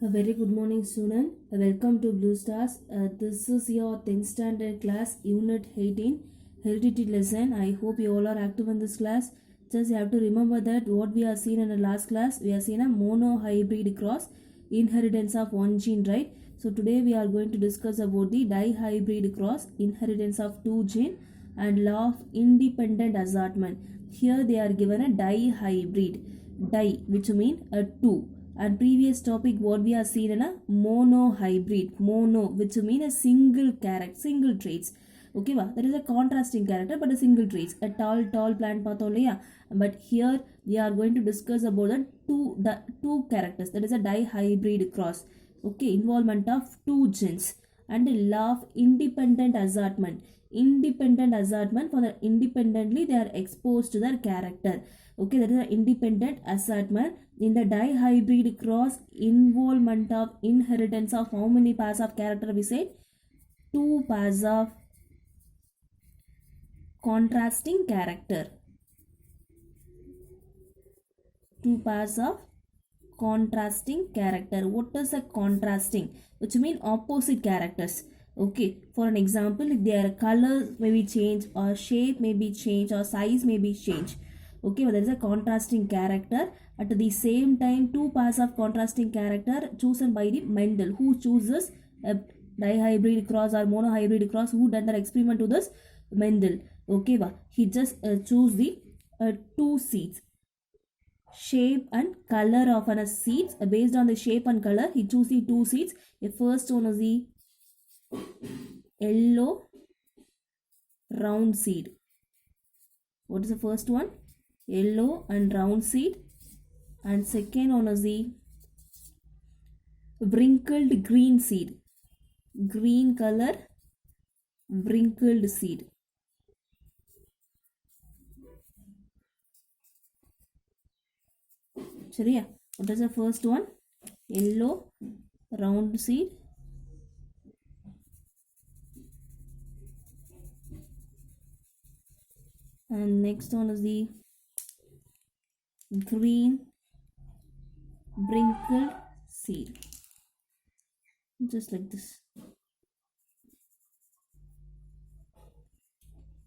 A very good morning, student. Welcome to Blue Stars. This is your 10th standard class, Unit 18, Heredity lesson. I hope you all are active in this class. Just you have to remember that what we have seen in the last class, we have seen a monohybrid cross, inheritance of one gene, right? So today we are going to discuss about the dihybrid cross, inheritance of two gene, and law of independent assortment. Here they are given a dihybrid, di which mean a two, and previous topic what we have seen in a monohybrid, mono which mean a single character, single traits. Okay va, that is a contrasting character but a single traits, a tall plant pathom இல்லையா. But here we are going to discuss about the two characters, that is a dihybrid cross. Okay, involvement of two genes and law of independent assortment. Independent assortment, for the independently they are exposed to their character. Okay, that is an independent assortment. In the dihybrid cross, involvement of inheritance of how many pairs of character we say? Two pairs of contrasting character. Two pairs of contrasting character. What is a contrasting? Which mean opposite characters. Okay, for an example, if their color may be changed or shape may be changed or size may be changed. Okay, but there is a contrasting character. At the same time, two pairs of contrasting character chosen by the Mendel, who chooses a dihybrid cross or monohybrid cross. Who done the experiment to this? Mendel. Okay, he just choose the two seeds, shape and color of a seeds. Based on the shape and color, he choose the two seeds. The first one is the yellow round seed. What is the first one? Yellow and round seed. And second one is the wrinkled green seed. Green color wrinkled seed. Sharia. What is the first one? Yellow round seed. And next one is the green wrinkled seed. Just like this.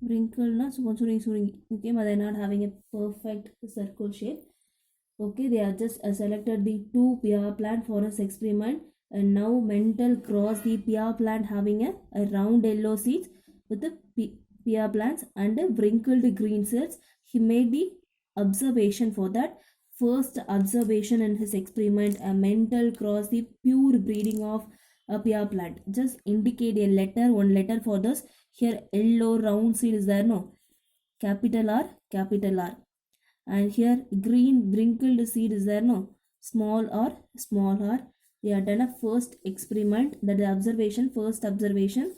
Wrinkled na suringi. Okay, but they're not having a perfect circle shape. Okay, they are just selected the two pear plant for this experiment, and now Mendel cross the pear plant having a round yellow seeds with the pear plants and a wrinkled green seeds. He made the observation for that. First observation in his experiment, a Mendel cross the pure breeding of a pear plant. Just indicate a letter, one letter for this. Here yellow round seed is there, no? Capital R, capital R. And here green wrinkled seed is there, no? Small r, small r. We have done a first experiment, that is observation, first observation.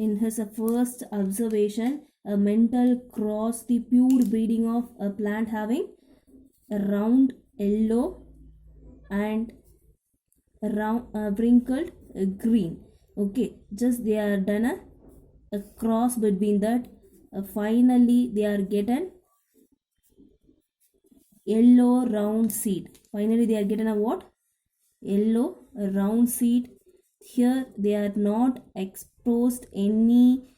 In his first observation, a Mendel crossed the pure breeding of a plant having a round yellow and round wrinkled green. Okay, just they are done a cross between that. Finally they are getting yellow round seed. Finally they are getting a what? Yellow round seed. Here they are not exposed any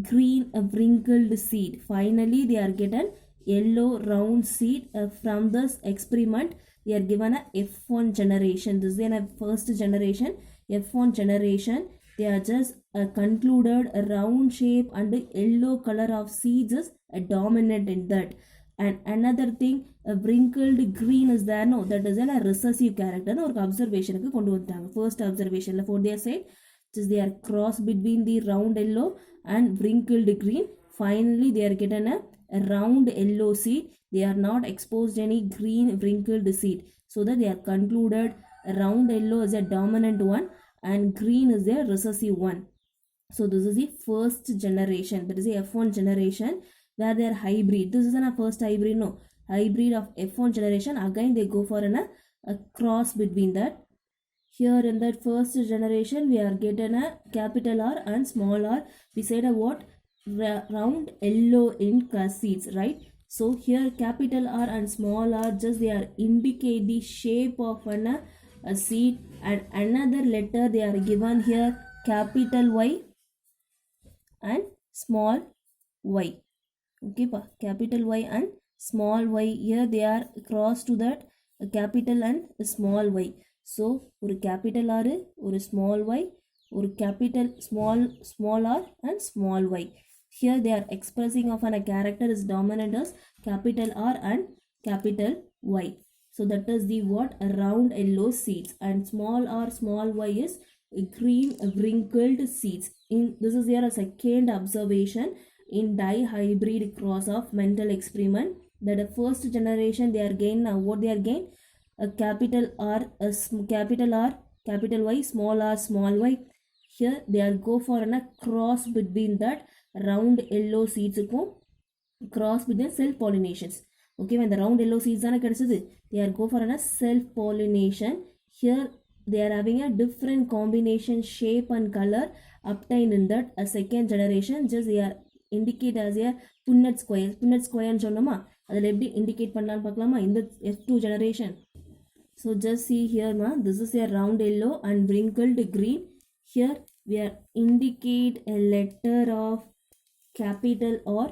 green wrinkled seed. Finally they are getting yellow round seed. From this experiment we are given a F1 generation. This is a first generation, F1 generation. They are just concluded a round shape and a yellow color of seeds is dominant in that. And another thing, a wrinkled green is there, no? That is a recessive character. No, observation first observation for their side, just they are cross between the round yellow and wrinkled green. Finally they are getting a round yellow seed. They are not exposed any green wrinkled seed, so that they are concluded round yellow is a dominant one and green is a recessive one. So this is the first generation, that is the F1 generation, where they are hybrid. This is a first hybrid, no? Hybrid of F1 generation. Again they go for a cross between that. Here in that first generation we are getting a capital R and small r. We said a what? round yellow in seeds, right? So here capital R and small r just they are indicate the shape of a seed, and another letter they are given here capital Y and small y. Okay pa, capital Y and small y, here they are cross to that capital and small y. So ஒரு capital R ஒரு small y, ஒரு capital small r and small y. Here they are expressing of a character is dominant as capital R and capital Y. So that is the what, round yellow seeds, and small r small y is green wrinkled seeds. In this is here a second observation in dihybrid cross of mental experiment, that the first generation they are gain, now what they are gain, a capital R, capital R, capital Y, small r, small y. Here they are go for a cross between that round yellow seeds cross between self pollinations. Okay, when the round yellow seeds are they are go for a self pollination. Here they are having a different combination shape and color obtained in that a second generation. Just they are indicate as a Punnett square சொன்னோமா, அதில் எப்படி indicate பண்ணலான்னு பார்க்கலாமா இந்த F2 generation. So just see here ma, this is a round yellow and wrinkled green. Here we are indicate a letter of capital or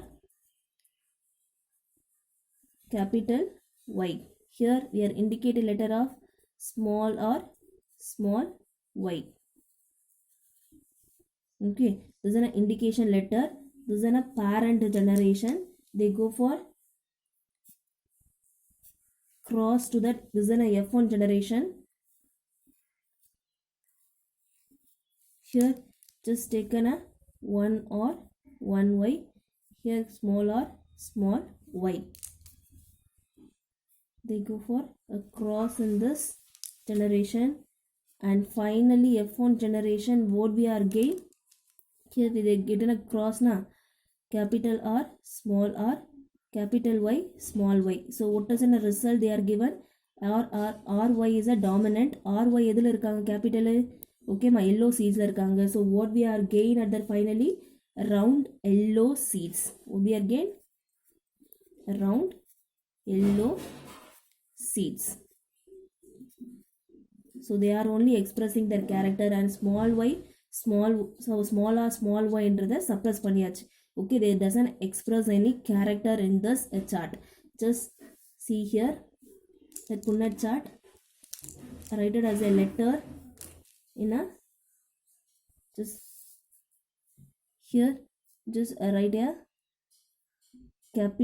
capital Y. Here we are indicate a letter of small or small y. Okay, this is an indication letter. This is a parent generation. They go for cross to that. This is an F1 generation. Here just taken a 1 or 1 y. Here small or small y. They go for a cross in this generation, and finally F1 generation what we are gain. Here they get in a cross na, capital R, small r, capital Y, small y. So what is in the result they are given, ry is a dominant. ry எதில் இருக்காங்க capital, okay ma, yellow seeds இருக்காங்க. So what we are gain at the finally round yellow seeds, what we are gain, round yellow seeds. So they are only expressing their character, and small y small, so small r small y என்றதை suppress பண்ணியாச்சு. Okay, they doesn't express any character in this chart. Just see here that Punnett chart, write it as a letter in a, just here just write a capital